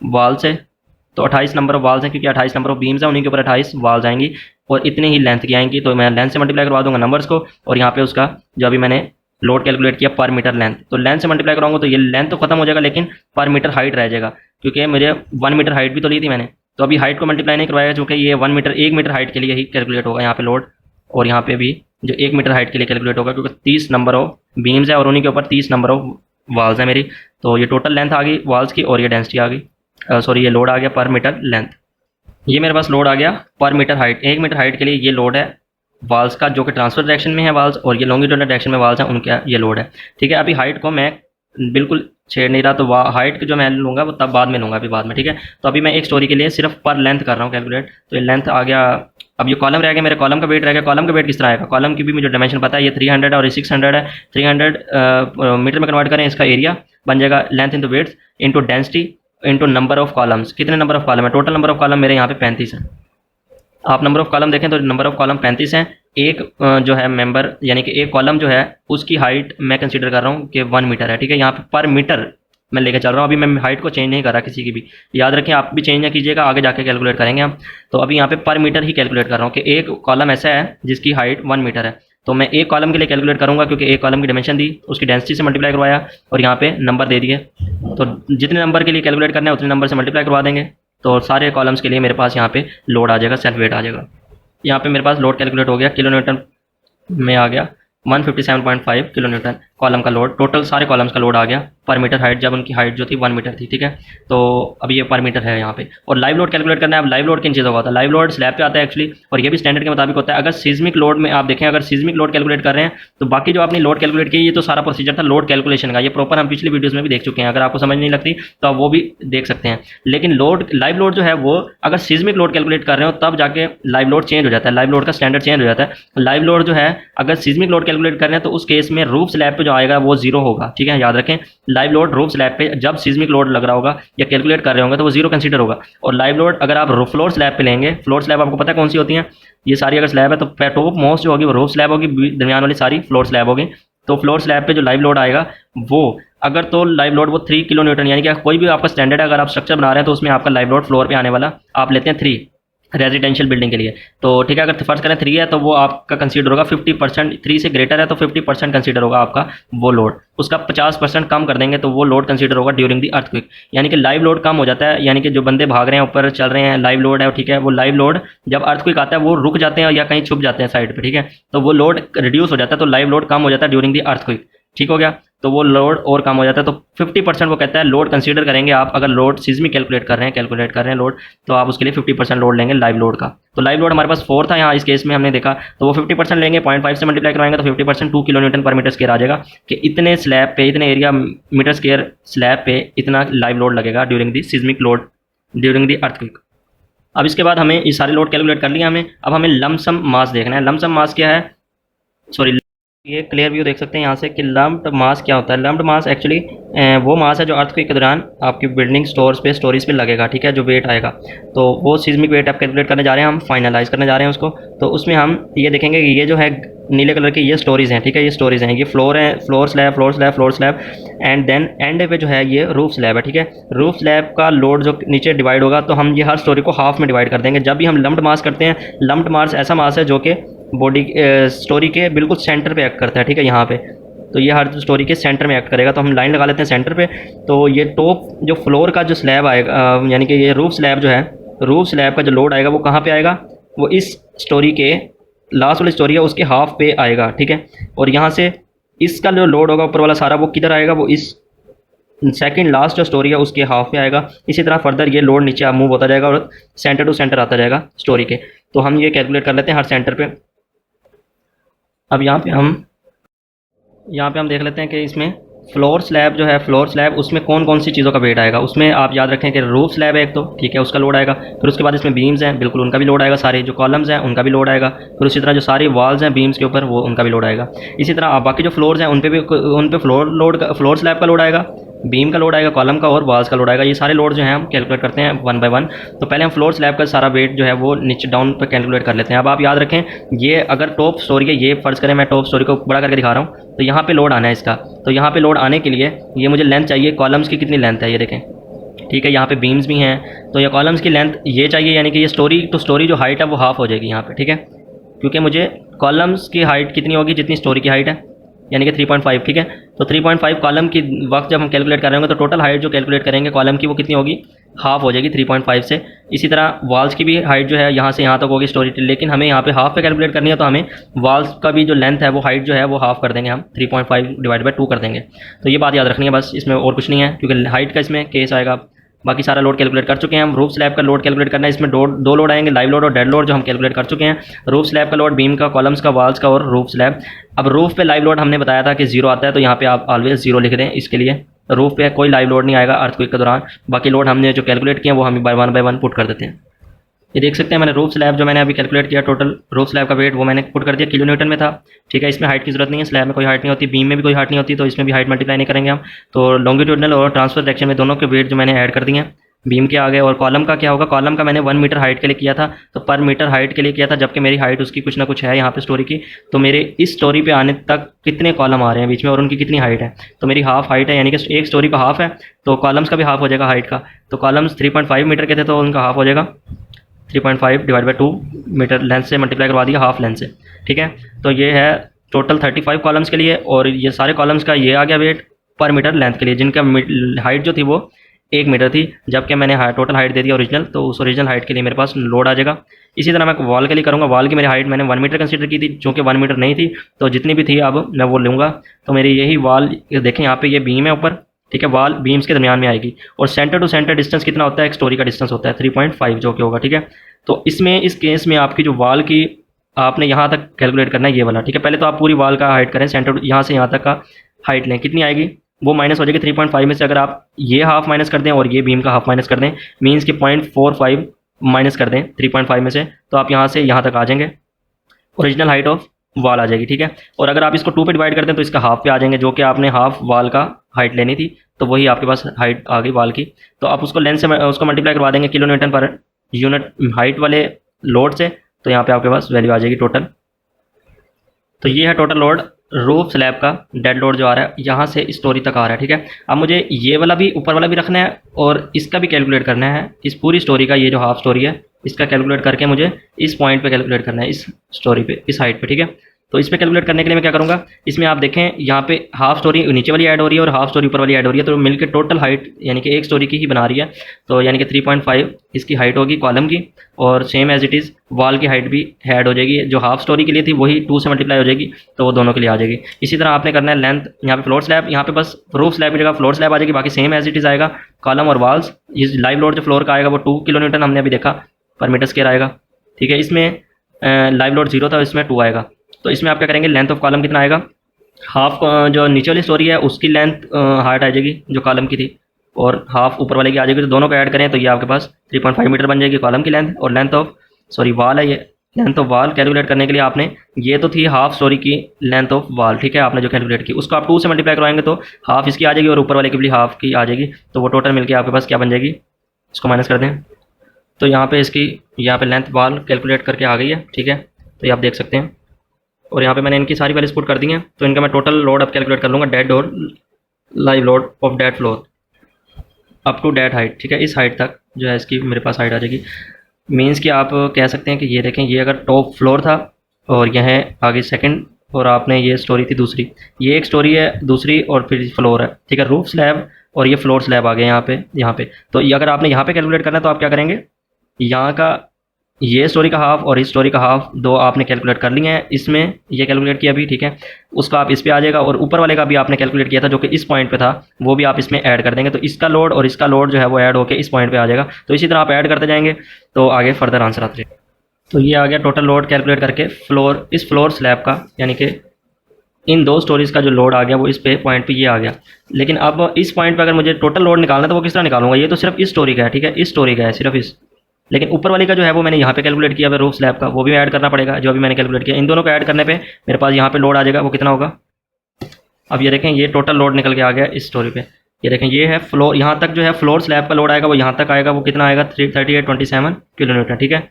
वाल से, तो 28 नंबर ऑफ वाल्स हैं, क्योंकि 28 नंबर ऑफ बीम्स हैं, उन्हीं के ऊपर 28 वाल्स आएंगी, और इतनी ही लेंथ की आएंगी, तो मैं लेंथ से मल्टीप्लाई करवा दूँगा नंबर्स को, और यहाँ पे उसका जो अभी मैंने लोड कैलकुलेट किया पर मीटर लेंथ, तो लेंथ से मल्टीप्लाई कराऊंगा, तो ये लेंथ तो खत्म हो जाएगा, लेकिन पर मीटर हाइट रह जाएगा, क्योंकि मुझे 1 मीटर हाइट भी तो ली थी मैंने, तो अभी हाइट को मल्टीप्लाई नहीं करवाया, जो कि ये 1 मीटर हाइट के लिए ही कैलकुलेट होगा यहाँ पे लोड, और यहाँ पे भी जो 1 मीटर हाइट के लिए कैलकुलेट होगा, क्योंकि 30 नंबर ऑफ बीम्स है और उन्हीं के ऊपर 30 नंबर ऑफ वाल्स है मेरी। तो ये टोटल लेंथ आ गई वाल्स की, और ये डेंसिटी आ गई, सॉरी ये लोड आ गया पर मीटर लेंथ। ये मेरे पास लोड आ गया पर मीटर हाइट, 1 मीटर हाइट के लिए ये लोड है वाल्स का, जो कि ट्रांसफर डायरेक्शन में है वाल्स, और ये लॉन्गिट्यूडनल डायरेक्शन में वाल्स हैं उनका ये लोड है, ठीक है। अभी हाइट को मैं बिल्कुल छेड़ नहीं रहा, तो हाइट जो मैं लूँगा वो तब बाद में लूँगा, अभी बाद में, ठीक है। तो अभी मैं एक स्टोरी के लिए सिर्फ पर लेंथ कर रहा हूँ कैलकुलेट, तो ये लेंथ आ गया। अब ये कॉलम रह गया, मेरे कॉलम का वेट रह गया। कॉलम का वेट किस तरह आएगा, कॉलम की भी मुझे डायमेंशन पता है, ये 300 और ये 600 है। 300 मीटर में कन्वर्ट करें, इसका एरिया बन जाएगा length into weight into density into number of columns. कितने नंबर ऑफ कॉलम है, टोटल नंबर ऑफ कॉलम मेरे यहाँ पे 35 है। आप नंबर ऑफ कॉलम देखें तो नंबर ऑफ कॉलम 35 हैं। एक जो है मेंबर यानी कि एक कॉलम जो है उसकी हाइट मैं कंसीडर कर रहा हूँ कि 1 मीटर है, ठीक है। यहाँ पे पर मीटर मैं लेकर चल रहा हूँ, अभी मैं हाइट को चेंज नहीं कर रहा किसी की भी, याद रखें, आप भी चेंज ना कीजिएगा, आगे जाके कैलकुलेट करेंगे हम। तो अभी यहाँ पे पर मीटर ही कैलकुलेट कर रहा हूँ कि एक कॉलम ऐसा है जिसकी हाइट 1 मीटर है, तो मैं एक कॉलम के लिए कैलकुलेट करूँगा, क्योंकि एक कॉलम की डायमेंशन दी, उसकी डेंसिटी से मल्टीप्लाई करवाया और यहाँ पे नंबर दे दिए, तो जितने नंबर के लिए कैलकुलेट करना है उतने नंबर से मल्टीप्लाई करवा देंगे, तो सारे कॉलम्स के लिए मेरे पास यहाँ पे लोड आ जाएगा, सेल्फ वेट आ जाएगा। यहाँ पे मेरे पास लोड कैलकुलेट हो गया, किलो न्यूटन में आ गया 157.5 किलो न्यूटन कॉलम का लोड, टोटल सारे कॉलम्स का लोड आ गया पर मीटर हाइट, जब उनकी हाइट जो थी 1 मीटर थी, ठीक है। तो अभी ये पर मीटर है यहाँ पे। और लाइव लोड कैलकुलेट करना है। अब लाइव लोड किन चीज़ों का होता है, लाइव लोड स्लैब पे आता है एक्चुअली, और ये भी स्टैंडर्ड के मुताबिक होता है। अगर सीजमिक लोड में आप देखें, अगर सीजमिक लोड कैलकुलेट कर रहे हैं तो बाकी जो आपने लोड कैलकुलेट की, ये तो सारा प्रोसीजर था लोड कैलकुलेशन का, ये प्रॉपर हम पिछली वीडियोज़ में भी देख चुके हैं, अगर आपको समझ नहीं लगती तो आप वो भी देख सकते हैं। लेकिन लोड लाइव लोड जो है वो अगर सीजमिक लोड कैलकुलेट कर रहे हो तब जाके लाइव लोड चेंज हो जाता है, लाइव लोड का स्टैंडर्ड चेंज हो जाता है। लाइव लोड जो है अगर सीजमिक लोड कैलकुलेट कर रहे हैं तो उस केस में रूफ स्लैब पे जो आएगा वो 0 होगा, ठीक है, याद रखें। लाइव लोड रूफ स्लैब पे जब सीजमिक लोड लग रहा होगा या कैलकुलेट कर रहे होंगे तो वो 0 कंसीडर होगा। और लाइव लोड अगर आप फ्लोर स्लैब पे लेंगे, फ्लोर स्लैब आपको पता है कौन सी होती है, ये सारी अगर स्लैब है तो टॉप मोस्ट जो होगी वो रूफ स्लैब होगी, दरमियान वाली सारी फ्लोर स्लैब होगी। तो फ्लोर स्लैब पे जो लाइव लोड आएगा वो अगर तो लाइव लोड वो 3 किलो न्यूटन, यानी कि कोई भी आपका स्टैंडर्ड है, अगर आप स्ट्रक्चर बना रहे हैं तो उसमें आपका लाइव लोड फ्लोर पे आने वाला आप लेते हैं 3 रेजिडेंशियल बिल्डिंग के लिए, तो ठीक है। अगर फर्स्ट करें 3 है तो वो आपका कंसीडर होगा 50%, 3 से ग्रेटर है तो 50% कंसीडर होगा आपका वो लोड, उसका 50% कम कर देंगे तो वो लोड कंसीडर होगा ड्यूरिंग दी अर्थक्वेक। यानी कि लाइव लोड कम हो जाता है, यानी कि जो बंदे भाग रहे हैं ऊपर चल रहे हैं लाइव लोड है, ठीक है, वो लाइव लोड जब अर्थक्वेक आता है वो रुक जाते हैं या कहीं छुप जाते हैं साइड पर, ठीक है, तो वो लोड रिड्यूस हो जाता है, तो लाइव लोड कम हो जाता है ड्यूरिंग दी अर्थक्वेक, ठीक हो गया। तो वो लोड और कम हो जाता है, तो 50% वो कहता है लोड कंसीडर करेंगे आप, अगर लोड सीजमिक कैलकुलेट कर रहे हैं लोड, तो आप उसके लिए 50% लोड लेंगे लाइव लोड का। तो लाइव लोड हमारे पास 4 था यहाँ इस केस में हमने देखा, तो वो 50% लेंगे, 0.5 से मल्टीप्लाई करवाएंगे तो 50% 2 किलो न्यूटन पर मीटर स्क्वायर आ जाएगा, कि इतने स्लैब पे, इतने एरिया मीटर स्क्वायर स्लैब पे इतना लाइव लोड लगेगा during the seismic load, during the earthquake. अब इसके बाद हमें ये सारे लोड कैलकुलेट कर लिया हमें, अब हमें लमसम मास देखना है। लमसम मास क्या है, सॉरी, ये क्लियर व्यू देख सकते हैं यहाँ से कि लम्प्ड मास क्या होता है। लम्प्ड मास एक्चुअली वो मास है जो अर्थक्वेक के दौरान आपकी बिल्डिंग स्टोरीज पे लगेगा, ठीक है, जो वेट आएगा, तो वो सीजमिक वेट आप कैलकुलेट करने जा रहे हैं, हम फाइनलाइज करने जा रहे हैं उसको। तो उसमें हम ये देखेंगे कि ये जो है नीले कलर की ये स्टोरीज हैं, ठीक है, ये स्टोरीज हैं, ये फ्लोर है, floor slab and then and पे जो है ये रूफ स्लैब है, ठीक है। रूफ स्लैब का लोड जो नीचे डिवाइड होगा तो हम ये हर स्टोरी को हाफ में डिवाइड कर देंगे। जब भी हम लम्प्ड मास करते हैं, लम्प्ड मास ऐसा मास है जो कि बॉडी स्टोरी के बिल्कुल सेंटर पे एक्ट करता है, ठीक है, यहाँ पे, तो ये हर स्टोरी के सेंटर में एक्ट करेगा, तो हम लाइन लगा लेते हैं सेंटर पे। तो ये टॉप जो फ्लोर का जो स्लैब आएगा, यानी कि ये रूफ स्लैब जो है, रूफ स्लैब का जो लोड आएगा वो कहाँ पे आएगा, वो इस स्टोरी के लास्ट वाली स्टोरी है उसके हाफ पे आएगा, ठीक है। और यहाँ से इसका जो लोड होगा ऊपर वाला सारा वो किधर आएगा, वो इस सेकंड लास्ट जो स्टोरी है उसके हाफ पे आएगा। इसी तरह फर्दर ये लोड नीचे मूव होता जाएगा और सेंटर टू सेंटर आता जाएगा स्टोरी के। तो हम ये कैलकुलेट कर लेते हैं हर सेंटर पे। अब यहाँ पे हम देख लेते हैं कि इसमें फ्लोर स्लैब जो है, फ्लोर स्लैब उसमें कौन कौन सी चीज़ों का वेट आएगा। उसमें आप याद रखें कि रूफ स्लैब है एक, तो ठीक है, उसका लोड आएगा। फिर उसके बाद इसमें बीम्स हैं, बिल्कुल उनका भी लोड आएगा, सारे जो कॉलम्स हैं उनका भी लोड आएगा। फिर उसी तरह जो सारी वॉल्स हैं बीम्स के ऊपर वो उनका भी लोड आएगा। इसी तरह बाकी जो फ्लोर्स हैं उन पे फ्लोर स्लैब का लोड आएगा, बीम का लोड आएगा, कॉलम का और वॉल्स का लोड आएगा। ये सारे लोड जो हैं हम कैलकुलेट करते हैं 1 बाय 1। तो पहले हम फ्लोर स्लैब का सारा वेट जो है वो नीचे डाउन पर कैलकुलेट कर लेते हैं। अब आप याद रखें, ये अगर टॉप स्टोरी है, ये फर्ज करें मैं टॉप स्टोरी को बड़ा करके दिखा रहा हूँ, तो यहाँ पे लोड आना है इसका। तो यहाँ पे लोड आने के लिए ये मुझे लेंथ चाहिए, कॉलम्स की कितनी लेंथ है ये देखें, ठीक है, यहाँ पे बीम्स भी हैं, तो ये कॉलम्स की लेंथ ये चाहिए, यानी कि ये स्टोरी टू स्टोरी जो हाइट है वो हाफ हो जाएगी यहाँ पे, ठीक है, क्योंकि मुझे कॉलम्स की हाइट कितनी होगी जितनी स्टोरी की हाइट है, यानी कि 3.5, ठीक है। तो 3.5 कॉलम की वक्त जब हम कैलकुलेट कर रहे होंगे तो टोटल हाइट जो कैलकुलेट करेंगे कॉलम की वो कितनी होगी, हाफ हो जाएगी 3.5 से। इसी तरह वॉल्स की भी हाइट जो है यहाँ से यहाँ तक होगी स्टोरी, लेकिन हमें यहाँ पे हाफ पे कैलकुलेट करनी है, तो हमें वॉल्स का भी जो लेंथ है वो हाइट जो है वो हाफ कर देंगे हम, 3.5 डिवाइड बाई 2 कर देंगे। तो ये बात याद रखनी है बस, इसमें और कुछ नहीं है, क्योंकि हाइट का इसमें केस आएगा। बाकी सारा लोड कैलकुलेट कर चुके हैं हम। रूफ स्लैब का लोड कैलकुलेट करना है, इसमें दो लोड आएंगे, लाइव लोड और डेड लोड, जो हम कैलकुलेट कर चुके हैं। रूफ स्लैब का लोड बीम का, कॉलम्स का, वॉल्स का और रूफ स्लैब। अब रूफ पे लाइव लोड हमने बताया था कि 0 आता है, तो यहाँ पे आप ऑलवेज 0 लिख दें इसके लिए, रूफ पे कोई लाइव लोड नहीं आएगा अर्थक्वेक के दौरान। बाकी लोड हमने जो कैलकुलेट किया वो हम बाय वन पुट कर देते हैं। ये देख सकते हैं मैंने रूफ स्लैब जो मैंने अभी कैलकुलेट किया, टोटल रूफ स्लैब का वेट वो मैंने पुट कर दिया किलो न्यूटन में था। ठीक है, इसमें हाइट की जरूरत नहीं है, स्लैब में कोई हाइट नहीं होती, बीम में भी कोई हाइट नहीं होती, तो इसमें भी हाइट मल्टीप्लाई नहीं करेंगे हम। तो लॉन्गिट्यूडनल और ट्रांसफर डायरेक्शन में दोनों के वेट जो मैंने ऐड कर दिए हैं बीम के आगे। और कॉलम का क्या होगा, कॉलम का मैंने 1 मीटर हाइट के लिए किया था, तो पर मीटर हाइट के लिए किया था, जबकि मेरी हाइट उसकी कुछ ना कुछ है यहाँ पे स्टोरी की। तो मेरे इस स्टोरी पे आने तक कितने कॉलम आ रहे हैं बीच में और उनकी कितनी हाइट है, तो मेरी हाफ हाइट है, यानी कि एक स्टोरी का हाफ है, तो कॉलम्स का भी हाफ हो जाएगा हाइट का। तो कॉलम्स 3.5 मीटर के थे तो उनका हाफ हो जाएगा 3.5 डिवाइड बाई 2 मीटर लेंथ से मल्टीप्लाई करवा दिया हाफ लेंथ से। ठीक है, तो ये है टोटल 35 कॉलम्स के लिए, और ये सारे कॉलम्स का ये आ गया वेट पर मीटर लेंथ के लिए, जिनका हाइट जो थी वो 1 मीटर थी, जबकि मैंने टोटल हाइट दे दिया ओरिजिनल, तो उस ओरिजिनल हाइट के लिए मेरे पास लोड आ जाएगा। इसी तरह मैं वॉल के लिए करूँगा, वॉल की मेरी हाइट मैंने 1 मीटर कंसीडर की थी, जो कि 1 मीटर नहीं थी, तो जितनी भी थी अब मैं वो लूँगा। तो मेरी यही वॉल देखें, यहाँ पे ये बीम है ऊपर, ठीक है, वॉल बीम्स के दरमियान में आएगी, और सेंटर टू सेंटर डिस्टेंस कितना होता है, एक स्टोरी का डिस्टेंस होता है 3.5 जो कि होगा। ठीक है, तो इसमें इस केस में आपकी जो वॉल की आपने यहाँ तक कैलकुलेट करना है ये वाला। ठीक है, पहले तो आप पूरी वॉल का हाइट करें, सेंटर यहाँ से यहाँ तक का हाइट लें, कितनी आएगी वो माइनस हो जाएगी 3.5 में से। अगर आप ये हाफ माइनस कर दें और ये बीम का हाफ माइनस कर दें, मीन्स कि 0.45 माइनस कर दें 3.5 में से, तो आप यहाँ से यहाँ तक आ जाएंगे, ओरिजिनल हाइट ऑफ वॉल आ जाएगी। ठीक है, और अगर आप इसको 2 पे डिवाइड करते हैं तो इसका हाफ पे आ जाएंगे, जो कि आपने हाफ वॉल का हाइट लेनी थी, तो वही आपके पास हाइट आ गई वॉल की। तो आप उसको लेंथ से उसको मल्टीप्लाई करवा देंगे kilo Newton per unit height वाले लोड से, तो यहाँ पे आपके पास वैल्यू आ जाएगी टोटल। तो ये है टोटल लोड रूफ स्लैब का, डेड लोड जो आ रहा है यहाँ से स्टोरी तक आ रहा है। ठीक है, अब मुझे ये वाला भी ऊपर वाला भी रखना है और इसका भी कैलकुलेट करना है, इस पूरी स्टोरी का, ये जो हाफ स्टोरी है इसका कैलकुलेट करके मुझे इस पॉइंट पे कैलकुलेट करना है, इस स्टोरी पे, इस हाइट पे। ठीक है, तो इस पे कैलकुलेट करने के लिए मैं क्या करूँगा, इसमें आप देखें यहाँ पे हाफ स्टोरी नीचे वाली ऐड हो रही है और हाफ स्टोरी ऊपर वाली ऐड हो रही है, तो मिलकर टोटल हाइट यानी कि एक स्टोरी की ही बना रही है। तो यानी कि 3.5 इसकी हाइट होगी कॉलम की, और same as it is wall की हाइट भी ऐड हो जाएगी, जो हाफ स्टोरी के लिए थी वही 2 से मल्टीप्लाई हो जाएगी, तो वो दोनों के लिए आ जाएगी। इसी तरह आपने करना है लेंथ, यहाँ पे फ्लोर स्लैब, यहाँ पे बस रूफ स्लैब की जगह फ्लोर स्लैब आ जाएगी, बाकी सेम एज इट इज़ आएगा। कॉलम और वॉल्स, इस लाइव लोड जो फ्लोर का आएगा वो 2 किलो न्यूटन हमने अभी देखा पर मीटर स्क्वायर आएगा। ठीक है, इसमें लाइव लोड 0 था, इसमें 2 आएगा। तो इसमें आप क्या करेंगे, लेंथ ऑफ कॉलम कितना आएगा, हाफ जो नीचे वाली स्टोरी है उसकी लेंथ हाइट आ जाएगी जो कॉलम की थी, और हाफ ऊपर वाले की आ जाएगी, तो दोनों को ऐड करें तो ये आपके पास 3.5 मीटर बन जाएगी कॉलम की लेंथ। और लेंथ ऑफ वॉल है, ये लेंथ ऑफ वॉल कैलकुलेट करने के लिए आपने, ये तो थी हाफ स्टोरी की लेंथ ऑफ वॉल, ठीक है, आपने जो कैलकुलेट की उसको आप 2 से मल्टीप्लाई करवाएंगे तो हाफ इसकी आ जाएगी और ऊपर वाले की भी हाफ की आ जाएगी, तो वो टोटल मिलकर आपके पास क्या बन जाएगी, इसको माइनस कर दें। तो यहाँ पे इसकी यहाँ पे लेंथ वॉल कैलकुलेट करके आ गई है। ठीक है, तो ये आप देख सकते हैं, और यहाँ पे मैंने इनकी सारी वैल्यूज पुट कर दी हैं, तो इनका मैं टोटल लोड अब कैलकुलेट कर लूँगा, डेड और live load of dead floor up to dead height. ठीक है, इस हाइट तक जो है इसकी मेरे पास हाइट आ जाएगी। मीन्स कि आप कह सकते हैं कि ये देखें, ये अगर टॉप फ्लोर था और यह है आगे सेकंड, और आपने ये स्टोरी थी दूसरी, ये एक स्टोरी है दूसरी, और फिर फ्लोर है। ठीक है, रूफ स्लैब और ये फ्लोर स्लैब आ गया यहाँ पे। तो ये अगर आपने यहाँ पे कैलकुलेट करना है तो आप क्या करेंगे, यहाँ का ये स्टोरी का हाफ और इस स्टोरी का हाफ दो आपने कैलकुलेट कर लिए हैं, इसमें ये कैलकुलेट किया अभी। ठीक है, उसका आप इस पे आ जाएगा, और ऊपर वाले का भी आपने कैलकुलेट किया था जो कि इस पॉइंट पे था, वो भी आप इसमें ऐड कर देंगे, तो इसका लोड और इसका लोड जो है वो ऐड होकर इस पॉइंट पे आ जाएगा। तो इसी तरह आप ऐड करते जाएंगे तो आगे फर्दर आंसर आते जाएगा। तो ये आ गया टोटल लोड कैलकुलेट करके फ्लोर, इस फ्लोर स्लैब का, यानी कि इन 2 स्टोरीज़ का जो लोड आ गया वो इस पे पॉइंट पे ये आ गया। लेकिन अब इस पॉइंट पे अगर मुझे टोटल लोड निकालना है तो वो किस तरह निकालूंगा, ये तो सिर्फ इस स्टोरी का है। ठीक है, इस स्टोरी का है सिर्फ इस, लेकिन ऊपर वाली का जो है वो मैंने यहाँ पे कैलकुलेट किया है रूफ स्लैब का, वो भी ऐड करना पड़ेगा जो अभी मैंने कैलकुलेट किया। इन दोनों को ऐड करने पे मेरे पास यहाँ पे लोड आ जाएगा, वो कितना होगा। अब ये देखें, ये टोटल लोड निकल के आ गया इस स्टोरी पे। ये देखें, ये है फ्लोर, यहाँ तक जो है फ्लोर स्लैब का लोड आएगा वो यहाँ तक आएगा, वो कितना आएगा 338.27 किलो न्यूटन। ठीक है,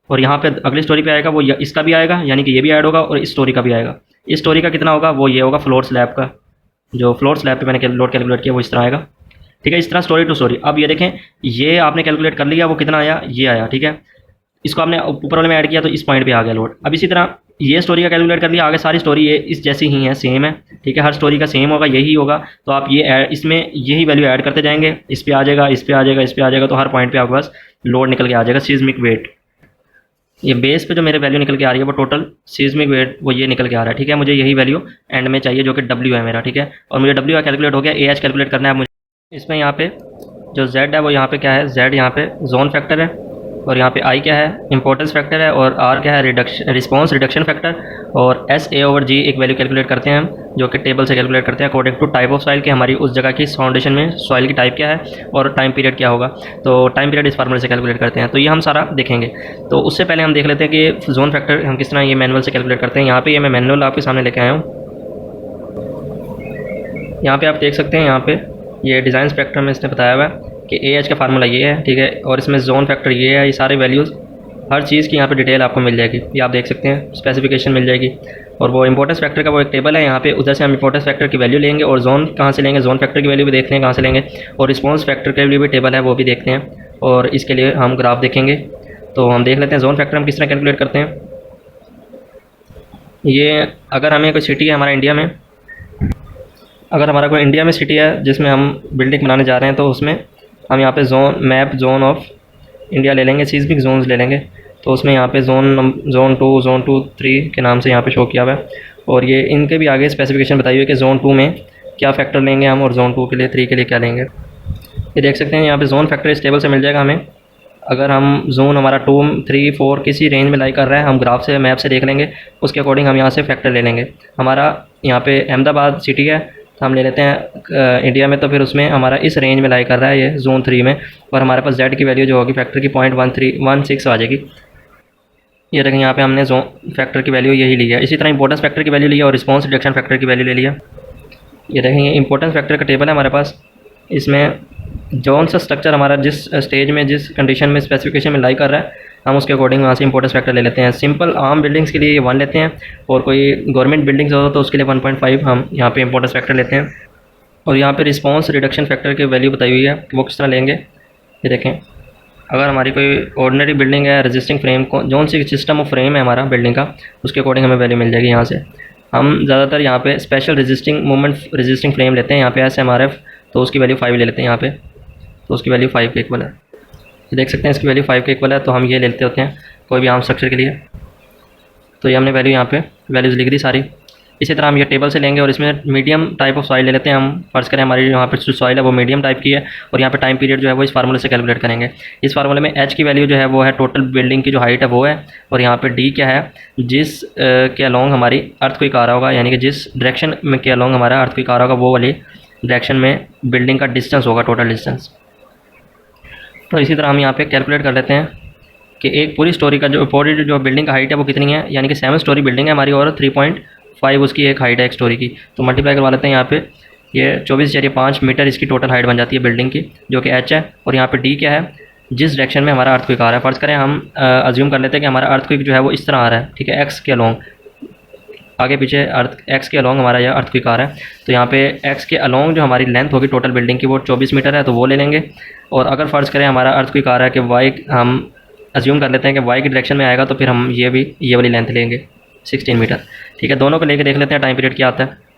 और यहाँ पे अगली स्टोरी पे आएगा वो इसका भी आएगा, यानी कि ये भी ऐड होगा, और इस स्टोरी का भी आएगा। इस स्टोरी का कितना होगा, वो ये होगा फ्लोर स्लैब का, जो फ्लोर स्लैब पे मैंने लोड कैलकुलेट किया वो इस तरह आएगा। ठीक है, इस तरह स्टोरी टू स्टोरी। अब ये देखें, ये आपने कैलकुलेट कर लिया, वो कितना आया, ये आया। ठीक है, इसको आपने ऊपर वाले में ऐड किया तो इस पॉइंट पे आ गया लोड। अब इसी तरह ये स्टोरी का कैलकुलेट कर लिया, आगे सारी स्टोरी ये इस जैसी ही है, सेम है। ठीक है, हर स्टोरी का सेम होगा, यही होगा, तो आप ये इसमें यही वैल्यू ऐड करते जाएंगे, इस पे आ जाएगा, इस पे आ जाएगा, इस पे आ जाएगा, तो हर पॉइंट पे आपके पास लोड निकल के आ जाएगा। सीज़मिक वेट, ये बेस पे जो मेरे वैल्यू निकल के आ रही है वो टोटल सीज़मिक वेट वो ये निकल के आ रहा है। ठीक है, मुझे यही वैल्यू एंड में चाहिए जो कि W है मेरा। ठीक है, और मुझे W का कैलकुलेट हो गया, AH कैलकुलेट करना है मुझे। इसमें यहाँ पे जो Z है वो यहाँ पे क्या है, Z यहाँ पे जोन फैक्टर है, और यहाँ पे आई क्या है, इंपॉर्टेंस फैक्टर है, और आर क्या है, रिस्पॉन्स रिडक्शन फैक्टर, और एस ए ओवर जी एक वैल्यू कैलकुलेट करते हैं हम, जो कि टेबल से कैलकुलेट करते हैं according to type of soil, कि हमारी उस जगह की फाउंडेशन में सॉइल की टाइप क्या है और टाइम पीरियड क्या होगा। तो टाइम पीरियड इस फार्मूले से कैलकुलेट करते हैं। तो ये हम सारा देखेंगे। तो उससे पहले हम देख लेते हैं कि जोन फैक्टर हम किस तरह ये मैनुअल से कैलकुलेट करते हैं। यहाँ पे ये मैं मैनुअल आपके सामने लेके आया हूँ। यहाँ पे आप देख सकते हैं, यहाँ पे ये डिज़ाइन स्पेक्ट्रम में इसने बताया हुआ है कि ए एच का फार्मूला ये है, ठीक है, और इसमें जोन फैक्टर ये है। ये सारे वैल्यूज़ हर चीज़ की यहाँ पे डिटेल आपको मिल जाएगी, ये आप देख सकते हैं, स्पेसिफिकेशन मिल जाएगी। और वो इंपॉर्टेंस फैक्टर का वो एक टेबल है यहाँ पे, उधर से हम इंपॉर्टेंस फैक्टर की वैल्यू लेंगे, और जोन कहाँ से लेंगे, जोन फैक्टर की वैल्यू भी देखते हैं कहाँ से लेंगे, और रिस्पॉन्स फैक्टर के लिए भी टेबल है वो भी देखते हैं, और इसके लिए हम ग्राफ देखेंगे। तो हम देख लेते हैं जोन फैक्टर हम किस तरह कैलकुलेट करते हैं। ये अगर हमें कोई सिटी है हमारा इंडिया में, अगर हमारा कोई इंडिया में सिटी है जिसमें हम बिल्डिंग बनाने जा रहे हैं, तो उसमें हम यहाँ पे जोन ऑफ इंडिया ले लेंगे, सीस्मिक जोन्स ले लेंगे। तो उसमें यहाँ पे जोन 2, जोन 2, 3 के नाम से यहाँ पे शो किया हुआ है, और ये इनके भी आगे स्पेसिफिकेशन बताई हुई है कि जोन 2 में क्या फैक्टर लेंगे हम, और जोन 2 के लिए, 3 के लिए क्या लेंगे। ये देख सकते हैं यहाँ पे जोन फैक्टर इस टेबल से मिल जाएगा हमें। अगर हम जोन हमारा 2, 3, 4 किसी रेंज में लाई कर रहा है, हम ग्राफ से मैप से देख लेंगे, उसके अकॉर्डिंग हम यहाँ से फैक्टर ले लेंगे। हमारा यहाँ पे अहमदाबाद सिटी है, तो हम ले लेते हैं इंडिया में, तो फिर उसमें हमारा इस रेंज में लाई कर रहा है ये जोन 3 में, और हमारे पास जेड की वैल्यू जो होगी फैक्टर की 0.1316 आ जाएगी। ये देखें यहाँ पे हमने जोन फैक्टर की वैल्यू यही ली है। इसी तरह इंपॉर्टेंस फैक्टर की वैल्यू ली है, और रिस्पॉन्स रिडक्शन फैक्टर की वैल्यू ले लिया। ये देखें ये इंपॉर्टेंस फैक्टर का टेबल है हमारे पास। इसमें जौन सा स्ट्रक्चर हमारा जिस स्टेज में, जिस कंडीशन में, स्पेसिफिकेशन में लाई कर रहा है, हम उसके अकॉर्डिंग वहाँ से इंपॉर्टेंस फैक्टर ले लेते हैं। सिंपल आम बिल्डिंग्स के लिए 1 लेते हैं, और कोई गवर्नमेंट बिल्डिंग्स हो तो उसके लिए 1.5 हम यहाँ पे इंपॉर्टेंस फैक्टर लेते हैं। और यहाँ पे रिस्पॉन्स रिडक्शन फैक्टर की वैल्यू बताई हुई है कि वो किस तरह लेंगे। ये देखें, अगर हमारी कोई ऑर्डिनरी बिल्डिंग है, रेजिस्टिंग फ्रेम को जौन सी सिस्टम ऑफ फ्रेम है हमारा बिल्डिंग का, उसके अकॉर्डिंग हमें वैल्यू मिल जाएगी। यहाँ से हम ज़्यादातर यहाँ पे special resisting moment resisting frame लेते हैं, यहाँ पे SMRF, तो उसकी वैल्यू 5 ले लेते हैं यहाँ पे, तो उसकी वैल्यू 5 के इक्वल है। ये देख सकते हैं इसकी वैल्यू 5 के इक्वल है, तो हम ये ले लेते होते हैं कोई भी आम स्ट्रक्चर के लिए। तो ये हमने वैल्यू यहाँ पे वैल्यूज़ लिख दी सारी। इसी तरह हम ये टेबल से लेंगे, और इसमें मीडियम टाइप ऑफ सॉइल ले लेते हैं हम। फर्ज करें हमारी यहाँ पे जो सॉइल है वो मीडियम टाइप की है, और यहाँ पे टाइम पीरियड जो है वो इस फार्मूले से कैलकुलेट करेंगे। इस फार्मूले में एच की वैल्यू जो है वो है टोटल बिल्डिंग की जो हाइट है वो है, और यहाँ पे डी क्या है, जिस के अलॉन्ग हमारी अर्थक्वेक आ रहा होगा, यानी कि जिस डायरेक्शन में के अलॉन्ग हमारा अर्थक्वेक आ रहा होगा वो वाली डायरेक्शन में बिल्डिंग का डिस्टेंस होगा, टोटल डिस्टेंस। तो इसी तरह हम यहाँ पे कैलकुलेट कर लेते हैं कि एक पूरी स्टोरी का जो बिल्डिंग का हाइट है वो कितनी है, यानी कि 7 स्टोरी बिल्डिंग है हमारी, और 3.5 उसकी एक हाइट है एक स्टोरी की। तो मल्टीप्लाई करवा लेते हैं यहाँ पे, ये 24.5 मीटर इसकी टोटल हाइट बन जाती है बिल्डिंग की, जो कि एच है। और यहाँ पे डी क्या है, जिस डायरेक्शन में हमारा अर्थक्वेक आ रहा है। फर्ज करें हम अज्यूम कर लेते हैं कि हमारा अर्थक्वेक जो है वो इस तरह आ रहा है, ठीक है, एक्स के अलॉन्ग, आगे पीछे एक्स के अलॉन्ग हमारा यह अर्थक्वेक आ रहा है। तो यहाँ पे एक्स के अलॉन्ग जो हमारी लेंथ होगी टोटल बिल्डिंग की वो 24 मीटर है, तो वो ले लेंगे। और अगर फ़र्ज़ करें हमारा अर्थक्वेक आ रहा है कि वाई, हम अज्यूम कर लेते हैं कि वाई की डायरेक्शन में आएगा, तो फिर हम ये वाली लेंथ लेंगे 16 मीटर, ठीक है। दोनों को लेके देख लेते हैं टाइम पीरियड क्या आता है।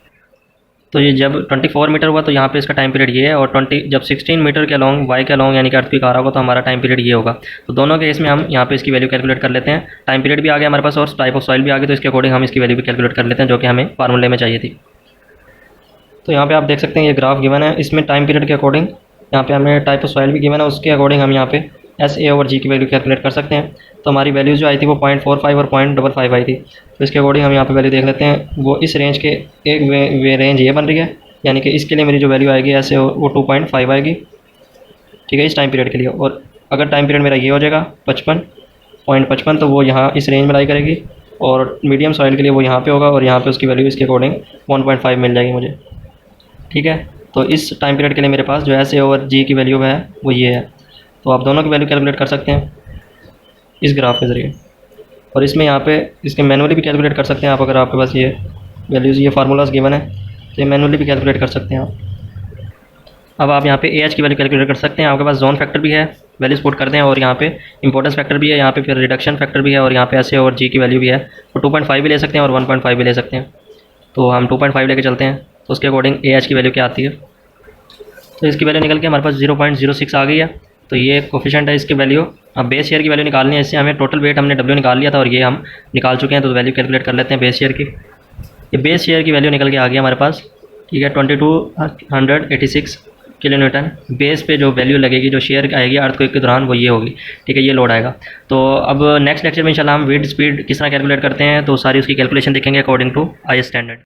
तो ये जब 24 मीटर हुआ तो यहाँ पे इसका टाइम पीरियड ये है, और जब 16 मीटर के अलॉन्ग वाई के अलॉन्ग यानी कि अर्थक्वेक आ रहा होगा तो हमारा टाइम पीरियड ये होगा। तो दोनों केस में हम यहाँ पे इसकी वैल्यू कैलकुलेट कर लेते हैं। टाइम पीरियड भी आ गया हमारे पास और टाइप ऑफ सॉइल भी आ गई, तो इसके अकॉर्डिंग हम इसकी वैल्यू भी कैलकुलेट कर लेते हैं, जो कि हमें फार्मूले में चाहिए थी। तो यहाँ पे आप देख सकते हैं ये ग्राफ गिवन है, इसमें टाइम पीरियड के अकॉर्डिंग यहाँ पे हमें टाइप ऑफ सॉइल भी गिवन है, उसके अकॉर्डिंग हम यहाँ पे SA/G की वैल्यू कैलकुलेट कर सकते हैं। तो हमारी वैल्यू जो आई थी वो 0.45 और 0.55 आई थी, तो इसके अकॉर्डिंग हम यहाँ पे वैल्यू देख लेते हैं। वो इस रेंज के एक वे रेंज ये बन रही है, यानी कि इसके लिए मेरी जो वैल्यू आएगी ऐसे वो 2.5 आएगी, ठीक है, इस टाइम पीरियड के लिए। और अगर टाइम पीरियड मेरा ये हो जाएगा 55.55, तो वो यहाँ इस रेंज में लाई करेगी, और मीडियम सॉइल के लिए वो यहाँ पे होगा, और यहाँ पे उसकी वैल्यू इसके अकॉर्डिंग 1.5 मिल जाएगी मुझे, ठीक है। तो इस टाइम पीरियड के लिए मेरे पास जो SA/G की वैल्यू है वो ये है। तो आप दोनों की वैल्यू कैलकुलेट कर सकते हैं इस ग्राफ के ज़रिए, और इसमें यहाँ पे इसके मैनुअली भी कैलकुलेट कर सकते हैं आप। अगर आपके पास ये वैल्यूज़, ये फार्मूलाज गिवन है, तो ये मैनुअली भी कैलकुलेट कर सकते हैं आप। अब आप यहाँ पे AH की वैल्यू कैलकुलेट कर सकते हैं। आपके पास जोन फैक्टर भी है, वैल्यूज पुट करते हैं, और यहाँ पे इंपॉर्टेंस फैक्टर भी है, यहाँ पे फिर रिडक्शन फैक्टर भी है, और यहाँ पे SA/G की वैल्यू भी है। तो 2.5 भी ले सकते हैं और 1.5 भी ले सकते हैं। तो हम 2.5 लेके चलते हैं, तो उसके अकॉर्डिंग AH की वैल्यू क्या आती है। तो इसकी वैल्यू निकल के हमारे पास 0.06 आ गई है। तो ये कोफिशिएंट है इसकी वैल्यू। अब बेस ईयर की वैल्यू निकालनी है, इससे हमें टोटल वेट हमने W निकाल लिया था, और ये हम निकाल चुके हैं। तो वैल्यू कैलकुलेट कर लेते हैं बेस ईयर की। ये बेस ईयर की वैल्यू निकल के आ गई हमारे पास, ठीक है, 2286 किलो न्यूटन। बेस पे जो वैल्यू लगेगी, जो शेयर आएगी अर्थक्वेक के दौरान, वो ये होगी, ठीक है, ये लोड आएगा। तो अब नेक्स्ट लेक्चर में इंशाल्लाह हम विंड स्पीड किस तरह कैलकुलेट करते हैं, तो सारी उसकी कैलकुलेशन देखेंगे अकॉर्डिंग टू आई स्टैंडर्ड।